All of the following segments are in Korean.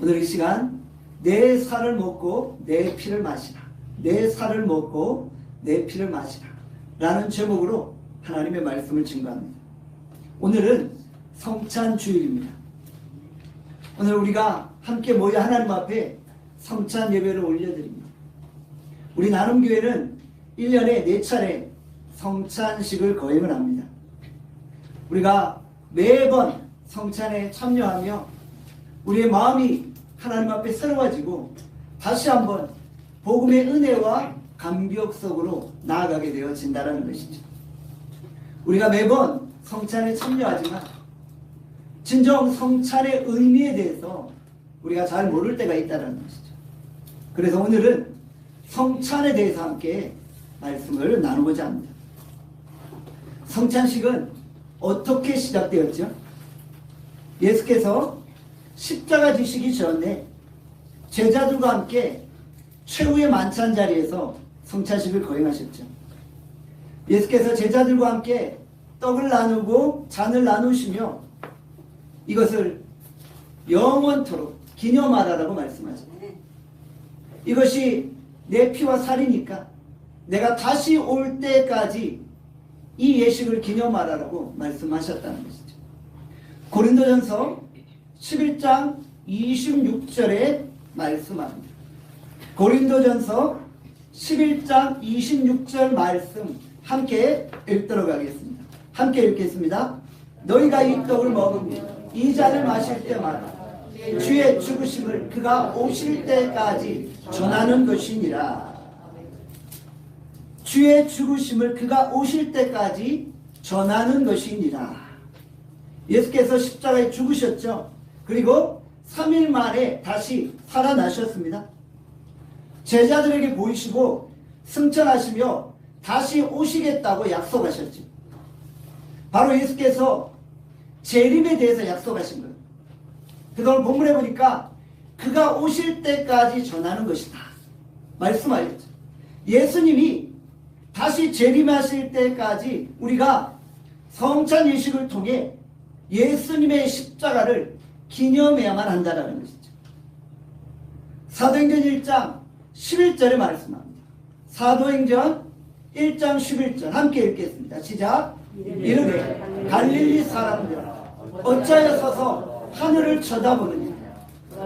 오늘 이 시간 내 살을 먹고 내 피를 마시라. 내 살을 먹고 내 피를 마시라 라는 제목으로 하나님의 말씀을 증거합니다. 오늘은 성찬주일입니다. 오늘 우리가 함께 모여 하나님 앞에 성찬 예배를 올려드립니다. 우리 나눔교회는 1년에 4차례 성찬식을 거행을 합니다. 우리가 매번 성찬에 참여하며 우리의 마음이 하나님 앞에 새로워지고 다시 한번 복음의 은혜와 감격 속으로 나아가게 되어진다는 것이죠. 우리가 매번 성찬에 참여하지만 진정 성찬의 의미에 대해서 우리가 잘 모를 때가 있다는 것이죠. 그래서 오늘은 성찬에 대해서 함께 말씀을 나누고자 합니다. 성찬식은 어떻게 시작되었죠? 예수께서 십자가 지시기 전에 제자들과 함께 최후의 만찬 자리에서 성찬식을 거행하셨죠. 예수께서 제자들과 함께 떡을 나누고 잔을 나누시며 이것을 영원토록 기념하라라고 말씀하셨죠. 이것이 내 피와 살이니까 내가 다시 올 때까지 이 예식을 기념하라라고 말씀하셨다는 것이죠. 고린도전서 11장 26절에 말씀합니다. 고린도전서 11장 26절 말씀 함께 읽도록 하겠습니다. 함께 읽겠습니다. 너희가 이 떡을 먹으며 이 잔을 마실 때마다 주의 죽으심을 그가 오실 때까지 전하는 것이니라. 주의 죽으심을 그가 오실 때까지 전하는 것이니라. 예수께서 십자가에 죽으셨죠. 그리고 3일 만에 다시 살아나셨습니다. 제자들에게 보이시고 승천하시며 다시 오시겠다고 약속하셨죠. 바로 예수께서 재림에 대해서 약속하신 거예요. 그동안 본문에 보니까 그가 오실 때까지 전하는 것이다 말씀하셨죠. 예수님이 다시 재림하실 때까지 우리가 성찬 예식을 통해 예수님의 십자가를 기념해야만 한다는 것이죠. 사도행전 1장 11절에 말씀합니다. 사도행전 1장 11절 함께 읽겠습니다. 시작. 이르되 갈릴리 사람들아 어찌하여 서서 하늘을 쳐다보느냐.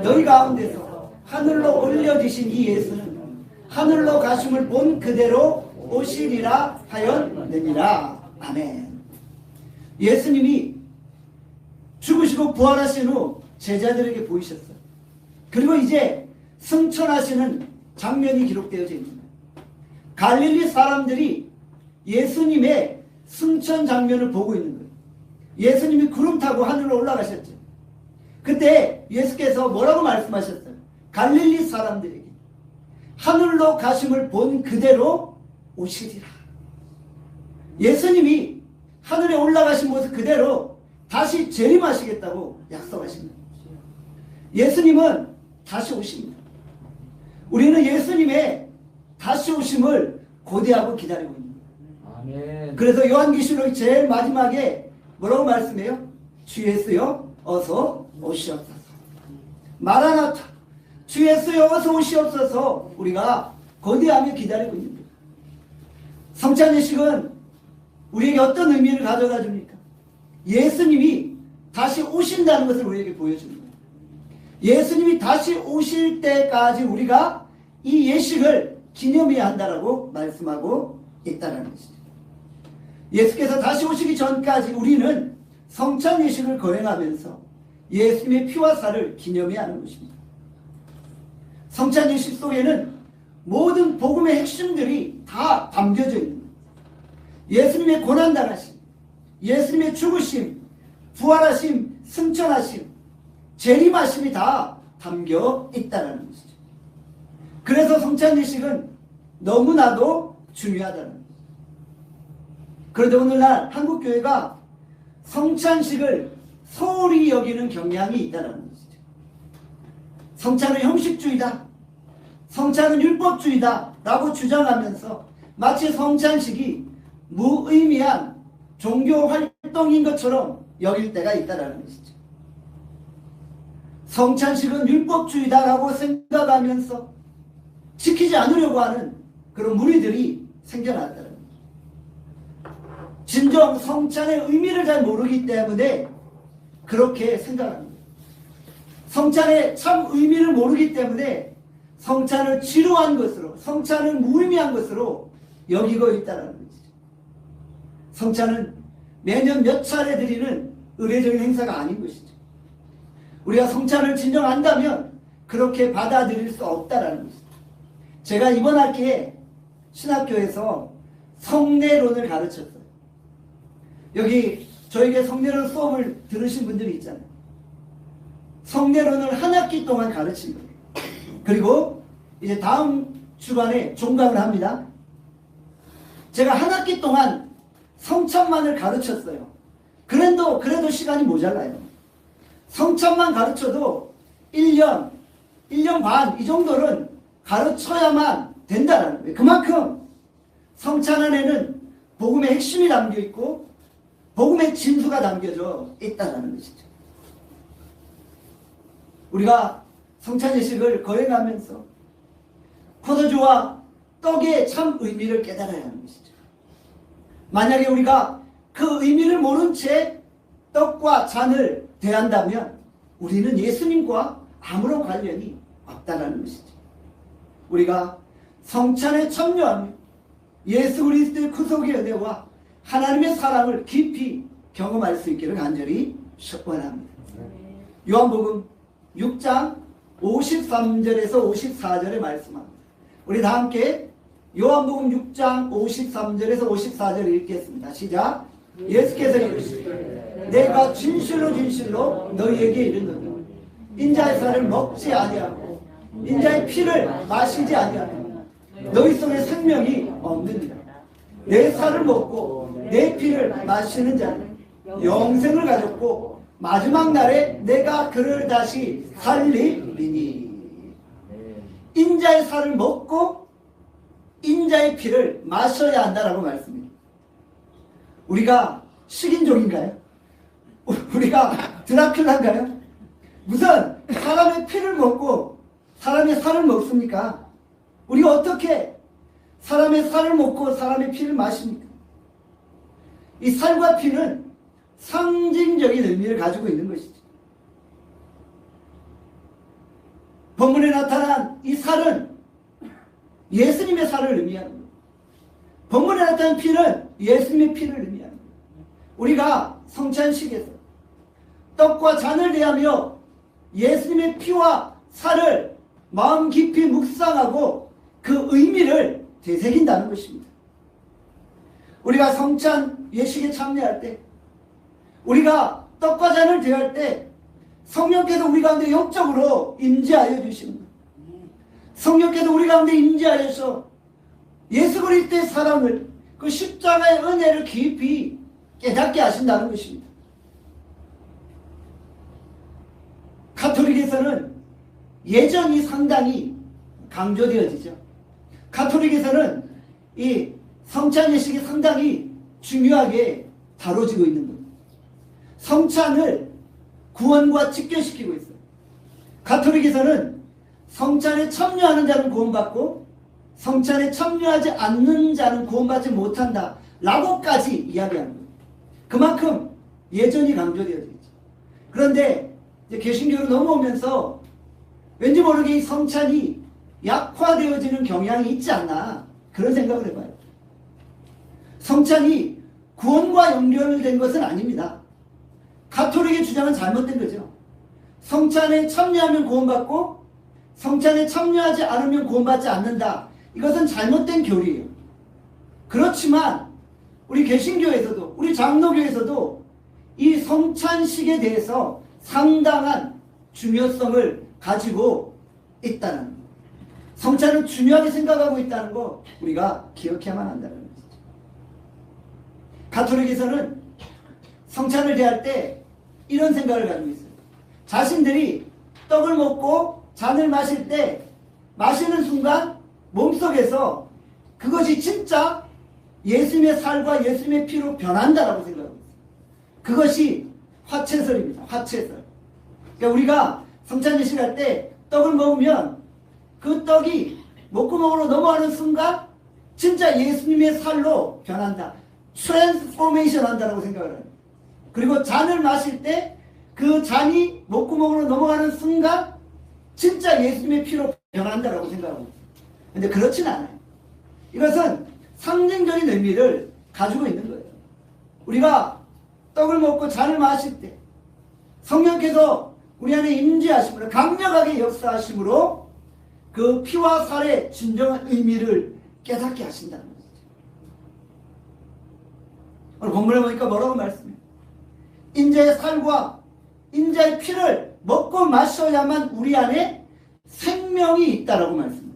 너희 가운데서 하늘로 올려지신 이 예수는 하늘로 가심을 본 그대로 오시리라 하였느니라. 아멘. 예수님이 죽으시고 부활하신 후 제자들에게 보이셨어요. 그리고 이제 승천하시는 장면이 기록되어져 있습니다. 갈릴리 사람들이 예수님의 승천 장면을 보고 있는 거예요. 예수님이 구름 타고 하늘로 올라가셨죠. 그때 예수께서 뭐라고 말씀하셨어요? 갈릴리 사람들에게 하늘로 가심을 본 그대로 오시리라. 예수님이 하늘에 올라가신 모습 그대로 다시 재림하시겠다고 약속하십니다. 예수님은 다시 오십니다. 우리는 예수님의 다시 오심을 고대하고 기다리고 있습니다. 아멘. 그래서 요한계시록 제일 마지막에 뭐라고 말씀해요? 주 예수여 어서 오시옵소서. 마라나타 주 예수여 어서 오시옵소서. 우리가 고대하며 기다리고 있습니다. 성찬 예식은 우리에게 어떤 의미를 가져다 줍니까? 예수님이 다시 오신다는 것을 우리에게 보여주는 거예요. 예수님이 다시 오실 때까지 우리가 이 예식을 기념해야 한다라고 말씀하고 있다는 것이죠. 예수께서 다시 오시기 전까지 우리는 성찬 예식을 거행하면서 예수님의 피와 살을 기념해야 하는 것입니다. 성찬 예식 속에는 모든 복음의 핵심들이 다 담겨져 있는 거예요. 예수님의 고난당하심, 예수님의 죽으심, 부활하심, 승천하심, 재림하심이 다 담겨 있다는 것이죠. 그래서 성찬 예식은 너무나도 중요하다는 것이죠. 그런데 오늘날 한국교회가 성찬식을 소홀히 여기는 경향이 있다는 것이죠. 성찬은 형식주의다, 성찬은 율법주의다 라고 주장하면서 마치 성찬식이 무의미한 종교 활동인 것처럼 여길 때가 있다는 것이죠. 성찬식은 율법주의다라고 생각하면서 지키지 않으려고 하는 그런 무리들이 생겨났다는 거죠. 진정 성찬의 의미를 잘 모르기 때문에 그렇게 생각합니다. 성찬의 참 의미를 모르기 때문에 성찬을 지루한 것으로, 성찬을 무의미한 것으로 여기고 있다는 거죠. 성찬은 매년 몇 차례 드리는 의례적인 행사가 아닌 것이죠. 우리가 성찬을 진정 안다면 그렇게 받아들일 수 없다는 것이죠. 제가 이번 학기에 신학교에서 성례론을 가르쳤어요. 여기 저에게 성례론 수업을 들으신 분들이 있잖아요. 성례론을 한 학기 동안 가르친 거예요. 그리고 이제 다음 주간에 종강을 합니다. 제가 한 학기 동안 성찬만을 가르쳤어요. 그래도 시간이 모자라요. 성찬만 가르쳐도 1년 반 이 정도는 가르쳐야만 된다는 거예요. 그만큼 성찬 안에는 복음의 핵심이 담겨 있고 복음의 진수가 담겨져 있다는 것이죠. 우리가 성찬 예식을 거행하면서 포도주와 떡의 참 의미를 깨달아야 하는 것이죠. 만약에 우리가 그 의미를 모른 채 떡과 잔을 대한다면 우리는 예수님과 아무런 관련이 없다는 것이죠. 우리가 성찬에 참여하며 예수 그리스도의 구속의 은혜와 하나님의 사랑을 깊이 경험할 수 있기를 간절히 원합니다. 요한복음 6장 53절에서 54절에 말씀합니다. 우리 다 함께 요한복음 6장 53절에서 54절 읽겠습니다. 시작. 예수께서 이르시되 내가 진실로 진실로 너희에게 이르노니 인자의 살을 먹지 아니하고 인자의 피를 마시지 아니하면 너희 속에 생명이 없느니라. 내 살을 먹고 내 피를 마시는 자는 영생을 가졌고 마지막 날에 내가 그를 다시 살리리니. 인자의 살을 먹고 인자의 피를 마셔야 한다라고 말씀입니다. 우리가 식인종인가요? 우리가 드라큘라인가요? 무슨 사람의 피를 먹고 사람의 살을 먹습니까? 우리가 어떻게 사람의 살을 먹고 사람의 피를 마십니까? 이 살과 피는 상징적인 의미를 가지고 있는 것이죠. 본문에 나타난 이 살은 예수님의 살을 의미하는 거예요. 본문에 나타난 피는 예수님의 피를 의미하는 거예요. 우리가 성찬식에서 떡과 잔을 대하며 예수님의 피와 살을 마음 깊이 묵상하고 그 의미를 되새긴다는 것입니다. 우리가 성찬 예식에 참여할 때, 우리가 떡과 잔을 대할 때 성령께서 우리 가운데 영적으로 임재하여 주십니다. 성령께서 우리 가운데 임재하여서 예수 그리스도의 사랑을, 그 십자가의 은혜를 깊이 깨닫게 하신다는 것입니다. 가톨릭에서는 예전이 상당히 강조되어지죠. 가톨릭에서는 이 성찬 예식이 상당히 중요하게 다뤄지고 있는 겁니다. 성찬을 구원과 직결시키고 있어요. 가톨릭에서는 성찬에 참여하는 자는 구원받고 성찬에 참여하지 않는 자는 구원받지 못한다 라고까지 이야기하는 거예요. 그만큼 예전이 강조되어져 있죠. 그런데 이제 개신교로 넘어오면서 왠지 모르게 이 성찬이 약화되어지는 경향이 있지 않나 그런 생각을 해봐요. 성찬이 구원과 연결된 것은 아닙니다. 가톨릭의 주장은 잘못된 거죠. 성찬에 참여하면 구원받고 성찬에 참여하지 않으면 구원받지 않는다. 이것은 잘못된 교리예요. 그렇지만 우리 개신교에서도 우리 장로교에서도 이 성찬식에 대해서 상당한 중요성을 가지고 있다는 것. 성찬을 중요하게 생각하고 있다는 거 우리가 기억해야만 한다는 것이죠. 가톨릭에서는 성찬을 대할 때 이런 생각을 가지고 있어요. 자신들이 떡을 먹고 잔을 마실 때 마시는 순간 몸속에서 그것이 진짜 예수님의 살과 예수님의 피로 변한다라고 생각합니다. 그것이 화채설입니다. 화채설. 그러니까 우리가 성찬예식 할 때 떡을 먹으면 그 떡이 목구멍으로 넘어가는 순간 진짜 예수님의 살로 변한다. 트랜스포메이션 한다라고 생각을 해요. 그리고 잔을 마실 때 그 잔이 목구멍으로 넘어가는 순간 진짜 예수님의 피로 변한다라고 생각하고 있어요. 근데 그렇진 않아요. 이것은 상징적인 의미를 가지고 있는 거예요. 우리가 떡을 먹고 잔을 마실 때 성령께서 우리 안에 임재하심으로 강력하게 역사하심으로 그 피와 살의 진정한 의미를 깨닫게 하신다는 거죠. 오늘 본문을 보니까 뭐라고 말씀해요? 인자의 살과 인자의 피를 먹고 마셔야만 우리 안에 생명이 있다라고 말씀해요.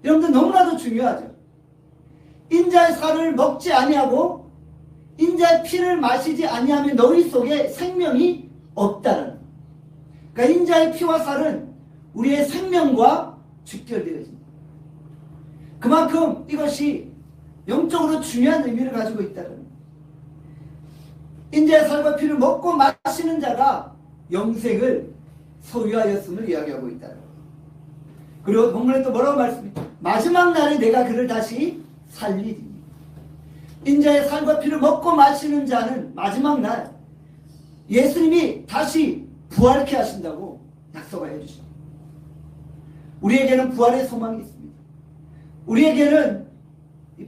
여러분들 너무나도 중요하죠. 인자의 살을 먹지 아니하고 인자의 피를 마시지 아니하면 너희 속에 생명이 없다는 거예요. 그러니까 인자의 피와 살은 우리의 생명과 직결되어집니다. 그만큼 이것이 영적으로 중요한 의미를 가지고 있다는 거예요. 인자의 살과 피를 먹고 마시는 자가 영생을 소유하였음을 이야기하고 있다는 거예요. 그리고 본문에 또 뭐라고 말씀해요? 마지막 날에 내가 그를 다시 살리리. 인자의 살과 피를 먹고 마시는 자는 마지막 날 예수님이 다시 부활케 하신다고 약속을 해주십니다. 우리에게는 부활의 소망이 있습니다. 우리에게는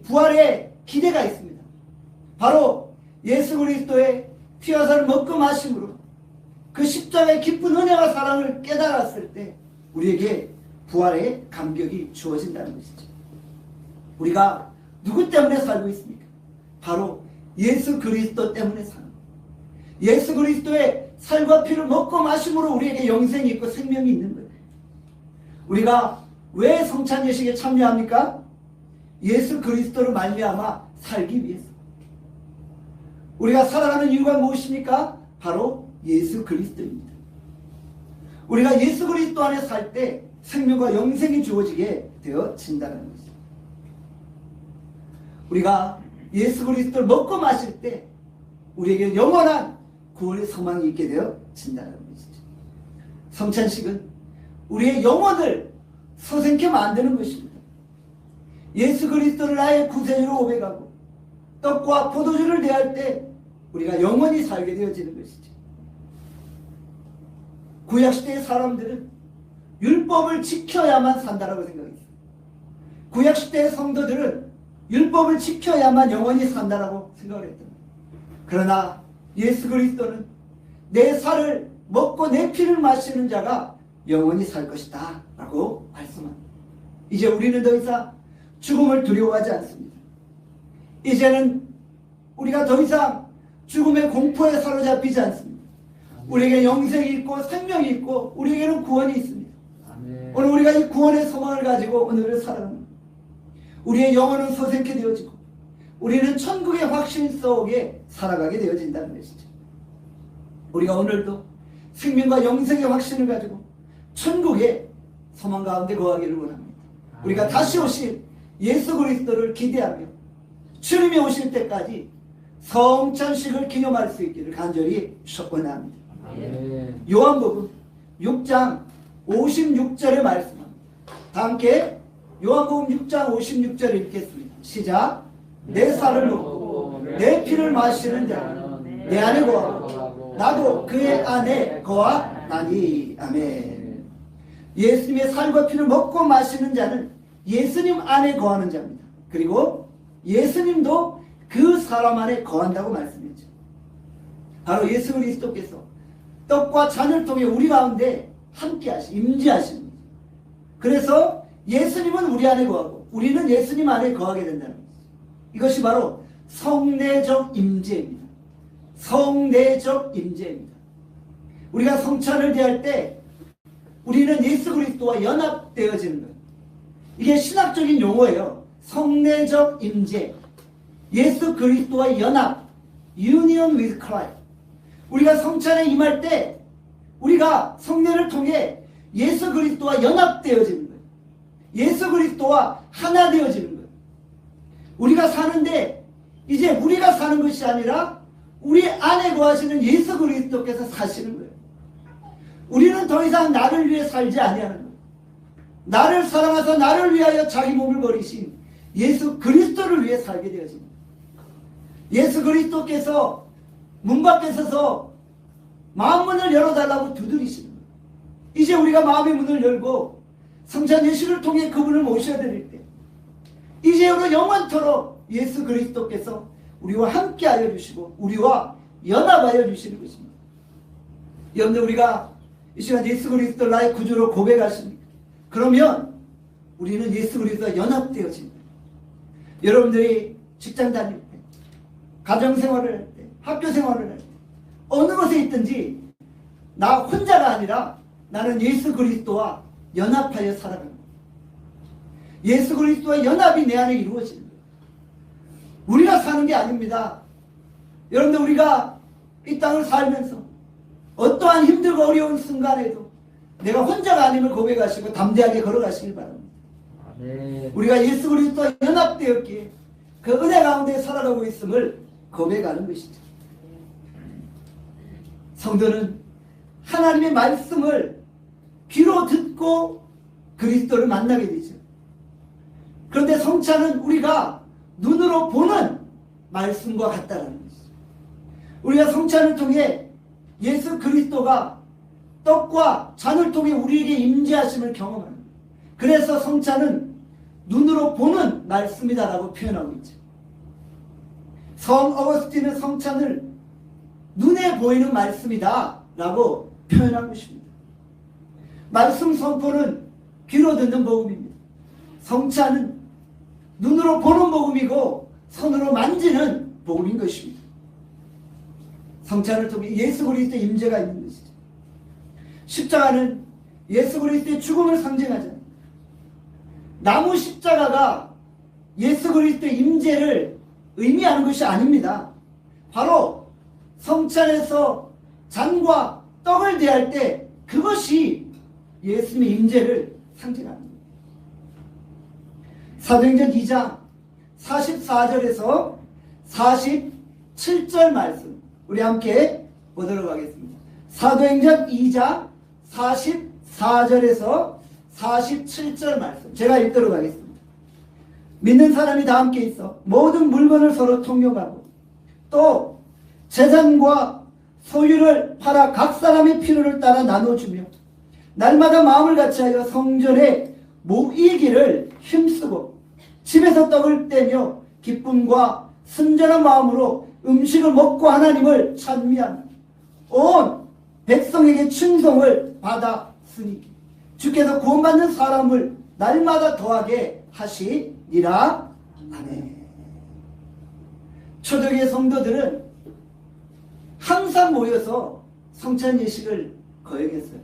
부활의 기대가 있습니다. 바로 예수 그리스도의 피와 살을 먹고 마심으로 그 십자가의 깊은 은혜와 사랑을 깨달았을 때 우리에게 부활의 감격이 주어진다는 것이죠. 우리가 누구 때문에 살고 있습니까? 바로 예수 그리스도 때문에 사는 거예요. 예수 그리스도의 살과 피를 먹고 마심으로 우리에게 영생이 있고 생명이 있는 거예요. 우리가 왜 성찬예식에 참여합니까? 예수 그리스도를 말미암아 살기 위해서. 우리가 살아가는 이유가 무엇입니까? 바로 예수 그리스도입니다. 우리가 예수 그리스도 안에 살 때 생명과 영생이 주어지게 되어진다는 것이죠. 우리가 예수 그리스도를 먹고 마실 때 우리에게 영원한 구원의 소망이 있게 되어진다는 것이죠. 성찬식은 우리의 영혼을 소생케 만드는 것입니다. 예수 그리스도를 나의 구세주로 고백하고 떡과 포도주를 대할 때 우리가 영원히 살게 되어지는 것이죠. 구약시대의 사람들은 율법을 지켜야만 산다라고 생각했어요. 구약시대의 성도들은 율법을 지켜야만 영원히 산다라고 생각을 했던 거예요. 그러나 예수 그리스도는 내 살을 먹고 내 피를 마시는 자가 영원히 살 것이다 라고 말씀합니다. 이제 우리는 더 이상 죽음을 두려워하지 않습니다. 이제는 우리가 더 이상 죽음의 공포에 사로잡히지 않습니다. 우리에게 영생이 있고 생명이 있고 우리에게는 구원이 있습니다. 아멘. 오늘 우리가 이 구원의 소망을 가지고 오늘을 살아갑니다. 우리의 영혼은 소생케 되어지고 우리는 천국의 확신 속에 살아가게 되어진다는 것이죠. 우리가 오늘도 생명과 영생의 확신을 가지고 천국의 소망 가운데 거하기를 원합니다. 우리가 다시 오실 예수 그리스도를 기대하며 주님이 오실 때까지 성찬식을 기념할 수 있기를 간절히 축원합니다. 요한복음 6장 56절의 말씀입니다. 다 함께 요한복음 6장 56절 읽겠습니다. 시작. 내 살을 먹고 내 피를 마시는 자는 내 안에 거하고 나도 그의 안에 거하나니. 아멘. 예수님의 살과 피를 먹고 마시는 자는 예수님 안에 거하는 자입니다. 그리고 예수님도 그 사람 안에 거한다고 말씀했죠. 바로 예수 그리스도께서 떡과 잔을 통해 우리 가운데 함께 임재하시는 거죠. 그래서 예수님은 우리 안에 거하고 우리는 예수님 안에 거하게 된다는 거죠. 이것이 바로 성내적 임재입니다. 성내적 임재입니다. 우리가 성찬을 대할 때 우리는 예수 그리스도와 연합되어지는 거예요. 이게 신학적인 용어예요. 성내적 임재. 예수 그리스도와 연합. Union with Christ. 우리가 성찬에 임할 때 우리가 성례를 통해 예수 그리스도와 연합되어지는 거예요. 예수 그리스도와 하나 되어지는 거예요. 우리가 사는데 이제 우리가 사는 것이 아니라 우리 안에 거하시는 예수 그리스도께서 사시는 거예요. 우리는 더 이상 나를 위해 살지 아니하는 것. 나를 사랑하사 나를 위하여 자기 몸을 버리신 예수 그리스도를 위해 살게 되어집니다. 예수 그리스도께서 문 밖에 서서 마음 문을 열어달라고 두드리시는 거예요. 이제 우리가 마음의 문을 열고 성찬 예식을 통해 그분을 모셔드릴 때 이제로 영원토록 예수 그리스도께서 우리와 함께하여 주시고 우리와 연합하여 주시는 것입니다. 여러분들 우리가 이 시간 예수 그리스도를 나의 구주로 고백하십니까? 그러면 우리는 예수 그리스도와 연합되어집니다. 여러분들이 직장 다닐 때, 가정생활을 할 때, 학교생활을 할 때, 어느 곳에 있든지 나 혼자가 아니라 나는 예수 그리스도와 연합하여 살아갑니다. 예수 그리스도와 연합이 내 안에 이루어지는 거예요. 우리가 사는 게 아닙니다. 여러분들 우리가 이 땅을 살면서 어떠한 힘들고 어려운 순간에도 내가 혼자가 아님을 고백하시고 담대하게 걸어가시길 바랍니다. 네. 우리가 예수 그리스도와 연합되었기에 그 은혜 가운데 살아가고 있음을 고백하는 것이죠. 성도는 하나님의 말씀을 귀로 듣고 그리스도를 만나게 되죠. 그런데 성찬은 우리가 눈으로 보는 말씀과 같다는 것이죠. 우리가 성찬을 통해 예수 그리스도가 떡과 잔을 통해 우리에게 임재하심을 경험하는 거예요. 그래서 성찬은 눈으로 보는 말씀이다라고 표현하고 있죠. 성 어거스틴은 성찬을 눈에 보이는 말씀이다 라고 표현하고 있습니다. 말씀 선포는 귀로 듣는 복음입니다. 성찬은 눈으로 보는 복음이고 손으로 만지는 복음인 것입니다. 성찬을 통해 예수 그리스도의 임재가 있는 것이죠. 십자가는 예수 그리스도의 죽음을 상징하잖아요. 나무 십자가가 예수 그리스도의 임재를 의미하는 것이 아닙니다. 바로 성찬에서 잔과 떡을 대할 때 그것이 예수님의 임재를 상징합니다. 사도행전 2장 44절에서 47절 말씀 우리 함께 보도록 하겠습니다. 사도행전 2장 44절에서 47절 말씀 제가 읽도록 하겠습니다. 믿는 사람이 다 함께 있어 모든 물건을 서로 통용하고 또 재산과 소유를 팔아 각 사람의 필요를 따라 나눠주며 날마다 마음을 같이하여 성전에 모이기를 힘쓰고 집에서 떡을 떼며 기쁨과 순전한 마음으로 음식을 먹고 하나님을 찬미하며 온 백성에게 충성을 받았으니 주께서 구원받는 사람을 날마다 더하게 하시리라. 아멘. 초대교회 성도들은 항상 모여서 성찬 예식을 거행했어요.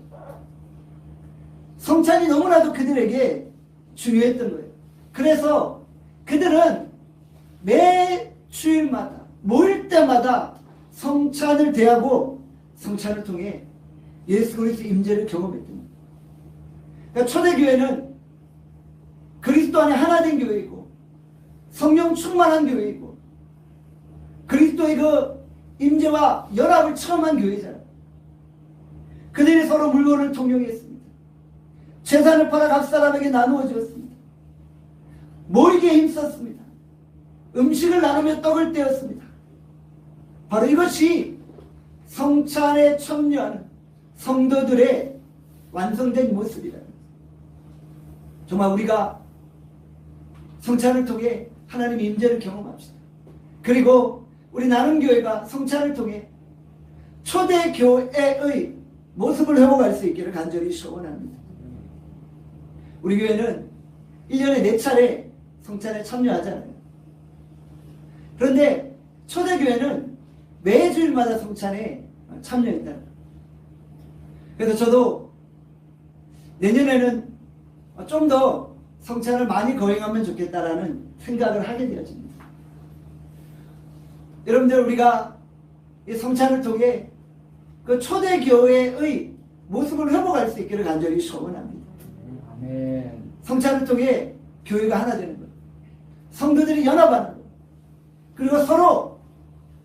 성찬이 너무나도 그들에게 중요했던 거예요. 그래서 그들은 매 주일마다 모일 때마다 성찬을 대하고 성찬을 통해 예수 그리스도의 임재를 경험했던 거예요. 그러니까 초대교회는 그리스도 안에 하나 된 교회이고 성령 충만한 교회이고 그리스도의 그 임재와 연합을 체험한 교회잖아요. 그들이 서로 물건을 통용했습니다. 재산을 팔아 각 사람에게 나누어 주었습니다. 모이기에 힘썼습니다. 음식을 나누며 떡을 떼었습니다. 바로 이것이 성찬에 참여하는 성도들의 완성된 모습이다. 정말 우리가 성찬을 통해 하나님의 임재를 경험합시다. 그리고 우리 나눔교회가 성찬을 통해 초대교회의 모습을 회복할 수 있기를 간절히 소원합니다. 우리 교회는 1년에 4차례 성찬에 참여하잖아요. 그런데 초대교회는 매주일마다 성찬에 참여했다. 그래서 저도 내년에는 좀 더 성찬을 많이 거행하면 좋겠다라는 생각을 하게 되어집니다. 여러분들 우리가 이 성찬을 통해 그 초대교회의 모습을 회복할 수 있기를 간절히 소원합니다. 아멘. 성찬을 통해 교회가 하나 되는 것, 성도들이 연합하는 것, 그리고 서로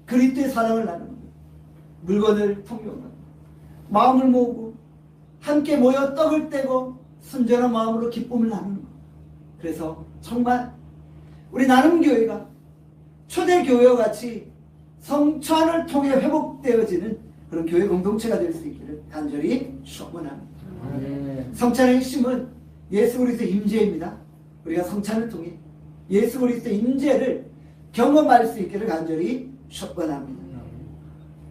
그리스도의 사랑을 나누는 것, 물건을 통용하고 마음을 모으고 함께 모여 떡을 떼고 순전한 마음으로 기쁨을 나누는 것. 그래서 정말 우리 나눔교회가 초대교회와 같이 성찬을 통해 회복되어지는 그런 교회 공동체가 될 수 있기를 간절히 소원합니다. 성찬의 핵심은 예수 그리스도의 임재입니다. 우리가 성찬을 통해 예수 그리스도의 임재를 경험할 수 있기를 간절히 소원합니다.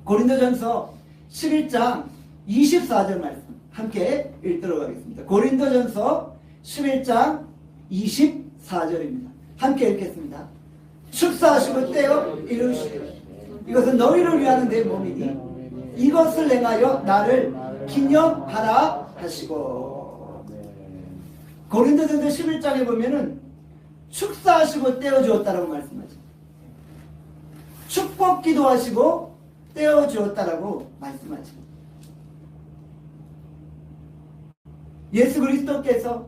고린도전서 11장 24절 말씀 함께 읽도록 하겠습니다. 고린도전서 11장 24절입니다. 함께 읽겠습니다. 축사하시고 떼어 이루시되 이것은 너희를 위하는 내 몸이니 이것을 행하여 나를 기념하라 하시고. 고린도전서 11장에 보면은 축사하시고 떼어 주었다라고 말씀하죠. 축복 기도하시고 떼어 주었다라고 말씀하죠. 예수 그리스도께서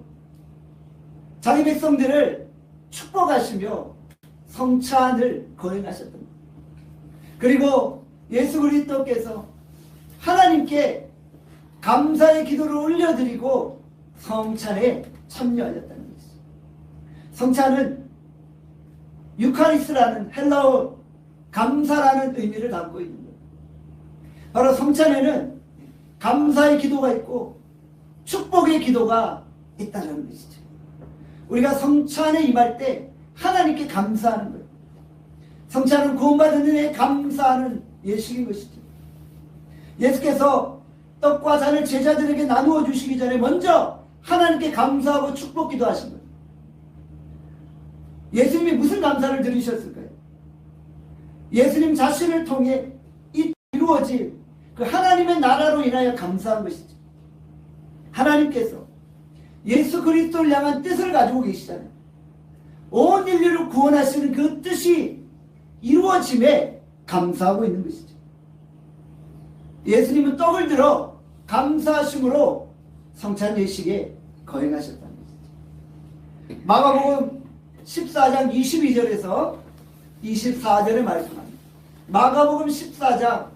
자기 백성들을 축복하시며 성찬을 거행하셨던 것. 그리고 예수 그리스도께서 하나님께 감사의 기도를 올려드리고 성찬에 참여하셨다는 것이죠. 성찬은 유카리스라는 헬라어 감사라는 의미를 담고 있는 거예요. 바로 성찬에는 감사의 기도가 있고 축복의 기도가 있다는 것이죠. 우리가 성찬에 임할 때 하나님께 감사하는 거예요. 성찬은 구원받은 은혜에 감사하는 예식인 것이죠. 예수께서 떡과 잔을 제자들에게 나누어 주시기 전에 먼저 하나님께 감사하고 축복 기도하신 거예요. 예수님이 무슨 감사를 드리셨을까요? 예수님 자신을 통해 이루어질 그 하나님의 나라로 인하여 감사한 것이죠. 하나님께서 예수 그리스도를 향한 뜻을 가지고 계시잖아요. 온 인류를 구원하시는 그 뜻이 이루어짐에 감사하고 있는 것이죠. 예수님은 떡을 들어 감사하심으로 성찬 예식에 거행하셨다는 것이죠. 마가복음 14장 22절에서 24절에 말씀합니다. 마가복음 14장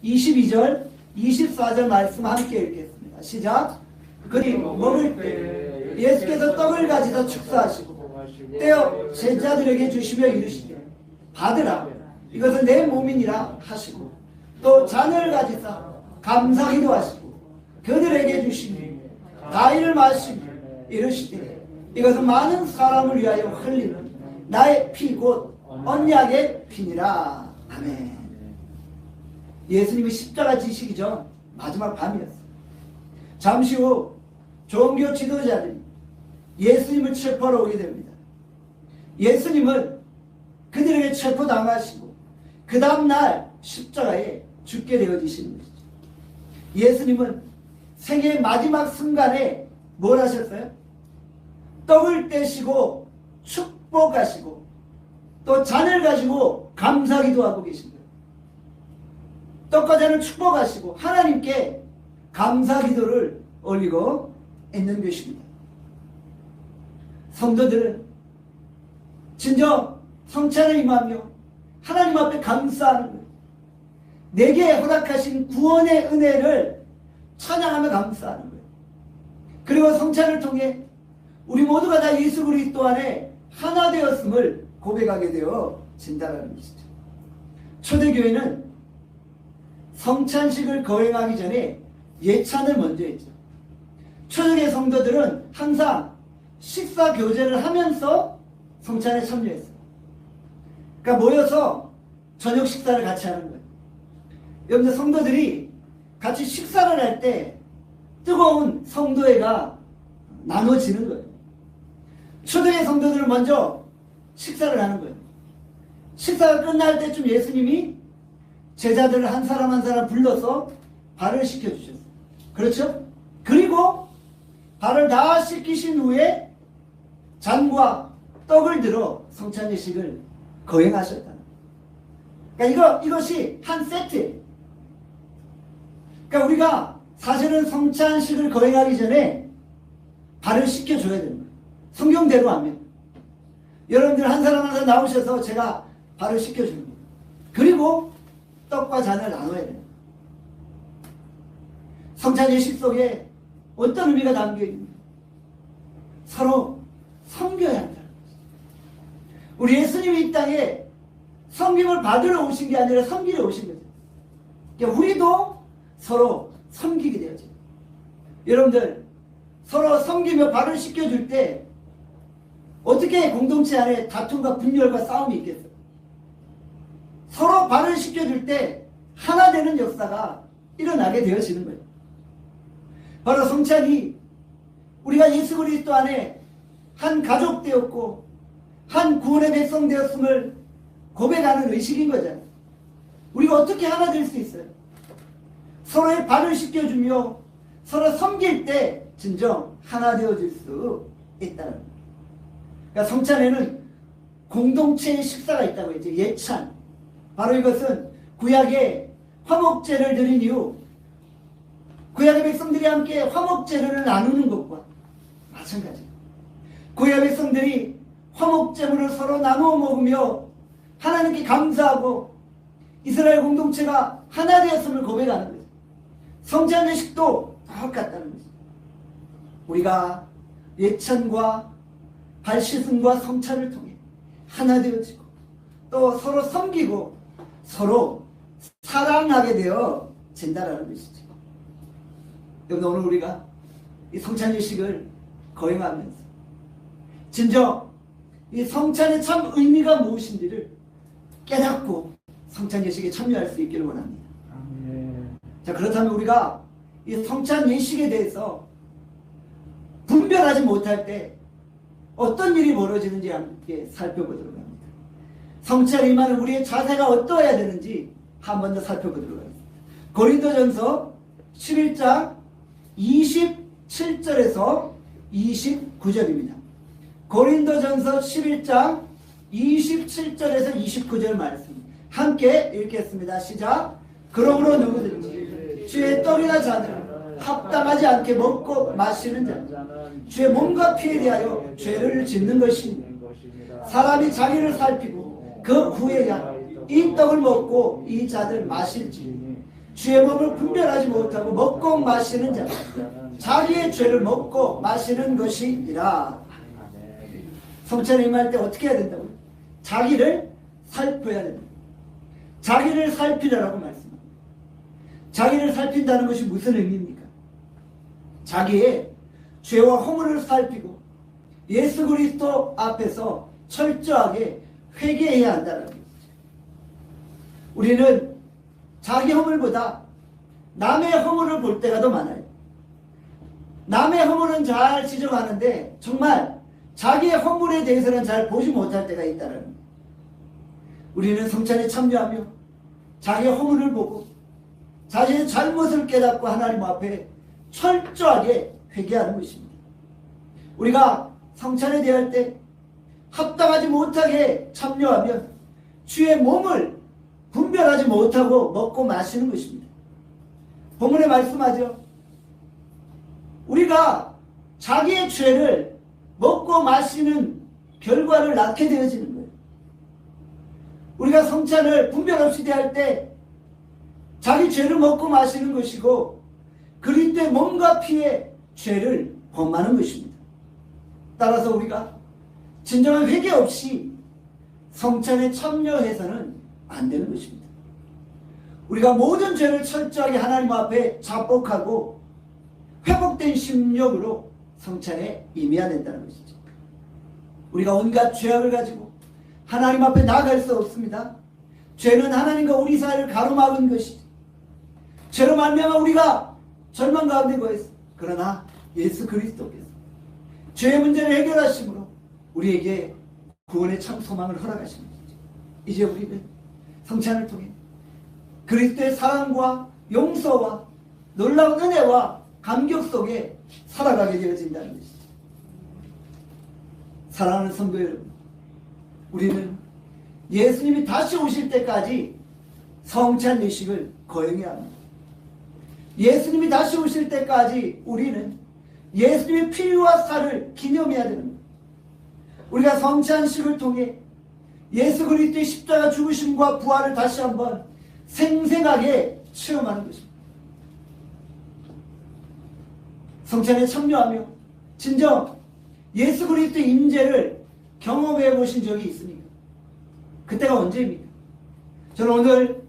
22절 24절 말씀 함께 읽겠습니다. 시작. 그리 먹을 때 예수께서 떡을 가지다 축사하시고 떼어 제자들에게 주시며 이르시되 받으라 이것은 내 몸이니라 하시고 또 잔을 가지사 감사기도 하시고 그들에게 주시니 다 이를 마시며 이르시되 이것은 많은 사람을 위하여 흘리는 나의 피 곧 언약의 피니라. 아멘. 예수님이 십자가 지시기 전 마지막 밤이었어요. 잠시 후 종교 지도자들이 예수님을 체포하러 오게 됩니다. 예수님은 그들에게 체포당하시고 그 다음날 십자가에 죽게 되어지시는 것이죠. 예수님은 생애의 마지막 순간에 뭘 하셨어요? 떡을 떼시고 축복하시고 또 잔을 가지고 감사기도 하고 계신 거예요. 떡과 잔을 축복하시고 하나님께 감사기도를 올리고 있는 것입니다. 성도들은 진정 성찬에 임하며 하나님 앞에 감사하는 거예요. 내게 허락하신 구원의 은혜를 찬양하며 감사하는 거예요. 그리고 성찬을 통해 우리 모두가 다 예수 그리스도 안에 하나 되었음을 고백하게 되어 진다라는 것이죠. 초대교회는 성찬식을 거행하기 전에 예찬을 먼저 했죠. 초대교회 성도들은 항상 식사 교제를 하면서 성찬에 참여했어요. 그러니까 모여서 저녁 식사를 같이 하는 거예요. 여러분들 성도들이 같이 식사를 할 때 뜨거운 성도회가 나눠지는 거예요. 초대교회 성도들은 먼저 식사를 하는 거예요. 식사가 끝날 때쯤 예수님이 제자들을 한 사람 한 사람 불러서 발을 씻겨주셨어요. 그렇죠? 그리고 발을 다 씻기신 후에 잔과 떡을 들어 성찬 예식을 거행하셨다. 그러니까 이것이 한 세트예요. 그러니까 우리가 사실은 성찬식을 거행하기 전에 발을 씻겨줘야 되는 거예요. 성경대로 하면. 여러분들 한 사람 한 사람 나오셔서 제가 발을 씻겨주는 거예요. 그리고 떡과 잔을 나눠야 돼요. 성찬 예식 속에 어떤 의미가 담겨 있는가? 서로 섬겨야 한다는 거죠. 우리 예수님이 이 땅에 섬김을 받으러 오신 게 아니라 섬기러 오신 거죠. 그러니까 우리도 서로 섬기게 되어져. 여러분들 서로 섬기며 발을 씻겨줄 때 어떻게 공동체 안에 다툼과 분열과 싸움이 있겠어요? 서로 발을 씻겨줄 때 하나 되는 역사가 일어나게 되어지는 거예요. 바로 성찬이 우리가 예수 그리스도 안에 한 가족 되었고 한 구원의 백성 되었음을 고백하는 의식인 거잖아요. 우리가 어떻게 하나 될 수 있어요? 서로의 발을 씻겨주며 서로 섬길 때 진정 하나 되어질 수 있다는 거예요. 그러니까 성찬에는 공동체의 식사가 있다고 했죠. 예찬. 바로 이것은 구약의 화목제를 드린 이후 구약의 백성들이 함께 화목제를 나누는 것과 마찬가지예요. 구약의 백성들이 화목제물을 서로 나누어 먹으며 하나님께 감사하고 이스라엘 공동체가 하나 되었음을 고백하는 거죠. 성찬 예식도 똑같다는 거죠. 우리가 예찬과 발 씻음과 성찬을 통해 하나 되어지고 또 서로 섬기고 서로 사랑하게 되어진다는 것이죠. 여러분 오늘 우리가 이 성찬 예식을 거행하면서 진정 이 성찬의 참 의미가 무엇인지를 깨닫고 성찬 예식에 참여할 수 있기를 원합니다. 자, 그렇다면 우리가 이 성찬 예식에 대해서 분별하지 못할 때 어떤 일이 벌어지는지 함께 살펴보도록 합니다. 성찬에 임하는 우리의 자세가 어떠해야 되는지 한 번 더 살펴보도록 하겠습니다. 고린도전서 11장 27절에서 29절입니다. 고린도전서 11장 27절에서 29절 말씀 함께 읽겠습니다. 시작. 그러므로 누구든지 주의 떡이나 잔을 합당하지 않게 먹고 마시는 자는 주의 몸과 피에 대하여 죄를 짓는 것이니 사람이 자기를 살피고 그 후에야 이 떡을 먹고 이 잔을 마실지 주의 몸을 분별하지 못하고 먹고 마시는 자는 자기의 죄를 먹고 마시는 것이니라. 성찬에 임할 때 어떻게 해야 된다고요? 자기를 살펴야 된다. 자기를 살피라라고 말씀합니다. 자기를 살핀다는 것이 무슨 의미입니까? 자기의 죄와 허물을 살피고 예수 그리스도 앞에서 철저하게 회개해야 한다는 거죠. 우리는 자기 허물보다 남의 허물을 볼 때가 더 많아요. 남의 허물은 잘 지적하는데 정말 자기의 허물에 대해서는 잘 보지 못할 때가 있다는 거예요. 우리는 성찬에 참여하며 자기의 허물을 보고 자신의 잘못을 깨닫고 하나님 앞에 철저하게 회개하는 것입니다. 우리가 성찬에 대할 때 합당하지 못하게 참여하면 주의 몸을 분별하지 못하고 먹고 마시는 것입니다. 본문에 말씀하죠. 우리가 자기의 죄를 먹고 마시는 결과를 낳게 되어지는 거예요. 우리가 성찬을 분별 없이 대할 때 자기 죄를 먹고 마시는 것이고 그리스도의 몸과 피의 죄를 범하는 것입니다. 따라서 우리가 진정한 회개 없이 성찬에 참여해서는 안 되는 것입니다. 우리가 모든 죄를 철저하게 하나님 앞에 자복하고 회복된 심령으로 성찬에 임해야 된다는 것이죠. 우리가 온갖 죄악을 가지고 하나님 앞에 나아갈 수 없습니다. 죄는 하나님과 우리 사이를 가로막은 것이죠. 죄로 말미암아 우리가 절망 가운데 거했습니다. 그러나 예수 그리스도께서 죄의 문제를 해결하심으로 우리에게 구원의 참 소망을 허락하신 것이죠. 이제 우리는 성찬을 통해 그리스도의 사랑과 용서와 놀라운 은혜와 감격 속에 살아가게 되어진다는 것이죠. 사랑하는 성도 여러분, 우리는 예수님이 다시 오실 때까지 성찬 예식을 거행해야 합니다. 예수님이 다시 오실 때까지 우리는 예수님의 피와 살을 기념해야 되는 겁니다. 우리가 성찬식을 통해 예수 그리스도의 십자가 죽으심과 부활을 다시 한번 생생하게 체험하는 것입니다. 성찬에 참여하며 진정 예수 그리스도의 임재를 경험해 보신 적이 있습니까? 그때가 언제입니까? 저는 오늘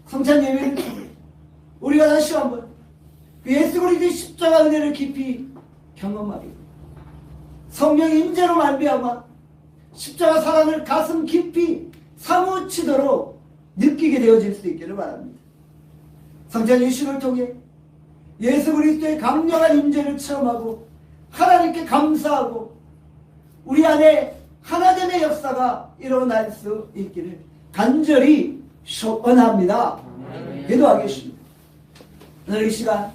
성찬 예배를 통해 우리가 다시 한번 그 예수 그리스도의 십자가 은혜를 깊이 경험하게 성령의 임재로 말미암아 십자가 사랑을 가슴 깊이 사무치도록 느끼게 되어질 수 있기를 바랍니다. 성찬 예식을 통해 예수 그리스도의 강력한 임재를 체험하고 하나님께 감사하고 우리 안에 하나됨의 역사가 일어날 수 있기를 간절히 소원합니다. 기도하겠습니다. 오늘 이 시간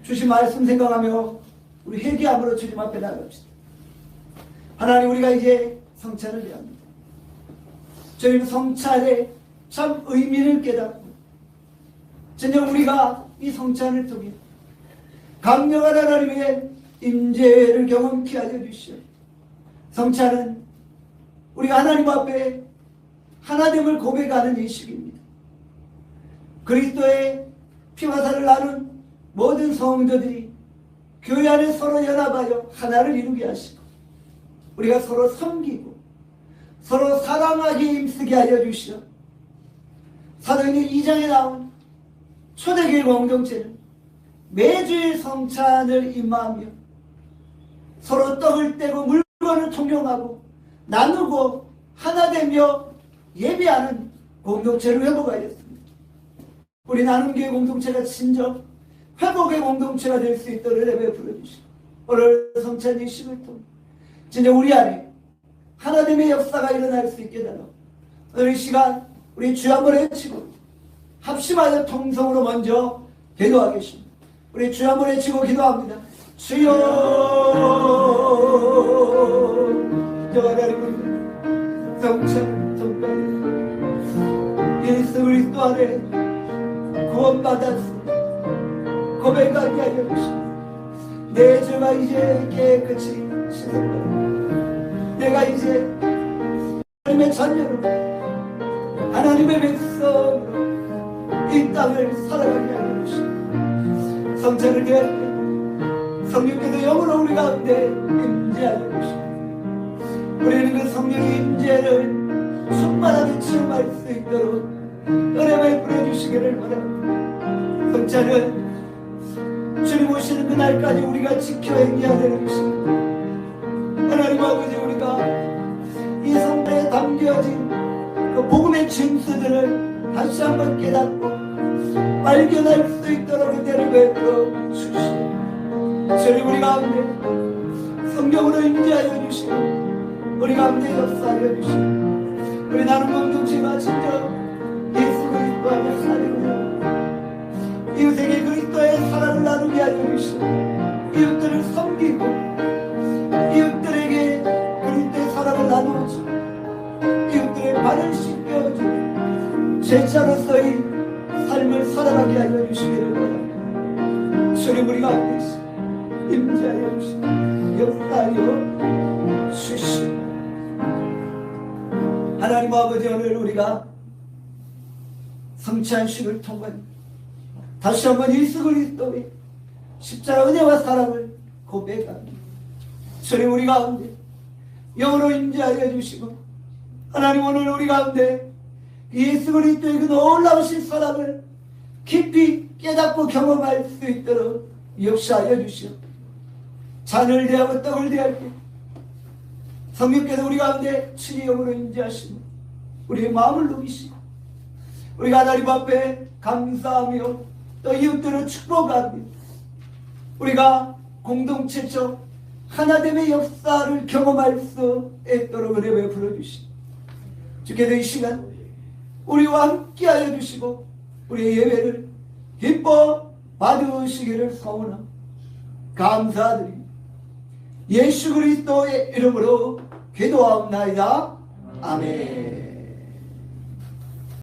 주신 말씀 생각하며 우리 회개함으로 주님 앞에 나갑시다. 하나님, 우리가 이제 성찬을 해야 합니다. 저희는 성찬의 참 의미를 깨닫고 진정 우리가 이 성찬을 통해 강력한 하나님의 임재를 경험케 하여 주시오. 성찬은 우리가 하나님 앞에 하나됨을 고백하는 예식입니다. 그리스도의 피와 살을 나눈 모든 성도들이 교회 안에 서로 연합하여 하나를 이루게 하시고 우리가 서로 섬기고 서로 사랑하게 힘쓰게 하여 주시오. 사도행전 2장에 나온 초대교회 공동체는 매주일 성찬을 임하며 서로 떡을 떼고 물건을 통용하고 나누고 하나 되며 예배하는 공동체를 회복하였습니다. 우리 나눔교회 공동체가 진정 회복의 공동체가 될 수 있도록 예배 부르주시고 오늘 성찬 예식을 통해 진짜 우리 안에 하나님의 역사가 일어날 수 있게 달라. 오늘 이 시간 우리 주 한번 외치고 합심하여 통성으로 먼저 기도하겠습니다. 우리 주 한번 외치고 기도합니다. 주여, 저 하나님은 성찬 정말 예수 그리스도 안에 구원받았습니다. 고백하게 하여 주시고 내 죄가 이제 깨끗이 씻어버려 내가 이제 하나님의 자녀로 하나님의 백성으로 이 땅을 살아가게 하여 주시고 성찬을 대할 때 성령께서 영으로 우리 가운데 임재하여 주시고 우리는 그 성령의 임재를 충만하게 체험할 수 있도록 은혜를 부려주시기를 바랍니다. 성찬은 주님 오시는 그날까지 우리가 지켜 행해야 되는 것입니다. 하나님 아버지, 우리가 이 성찬에 담겨진 그 복음의 진수들을 다시 한번 깨닫고 발견할 수 있도록 은혜를 베풀어 주시고 주님 우리 가운데 성령으로 임재하여 주시고 우리 가운데 역사하여 주시고 우리 나눔 공동체가 진짜 예수 그리스도 안에 살고 이웃에게 그리스도의 사랑을 나누게 하여 주시고 이웃들을 섬기고 이웃들에게 그리스도의 사랑을 나누어주고 이웃들의 발을 씻겨주고 제자로서의 삶을 살아가게 하여 주시기를 바랍니다. 주님 우리 가운데 임재하여 주시고 역사하여 주시고 하나님 아버지, 오늘 우리가 성찬식을 통해 다시 한번 예수 그리스도의 십자가 은혜와 사랑을 고백합니다. 주님 우리 가운데 영으로 임재하여 주시고 하나님 오늘 우리 가운데 예수 그리스도의 그 놀라우신 사랑을 깊이 깨닫고 경험할 수 있도록 역사하여 주시오. 잔을 대하고 떡을 대할 때 성령께서 우리 가운데 친히 영으로 임재하시고 우리의 마음을 누비시고 우리가 하나님 앞에 감사하며 또 이웃들을 축복하며 우리가 공동체적 하나됨의 역사를 경험할 수 있도록 은혜를 베풀어주시고 주께서 이 시간 우리와 함께 하여 주시고 우리의 예배를 기뻐 받으시기를 소원하고 감사드립니다. 예수 그리스도의 이름으로 기도하옵나이다. 아멘.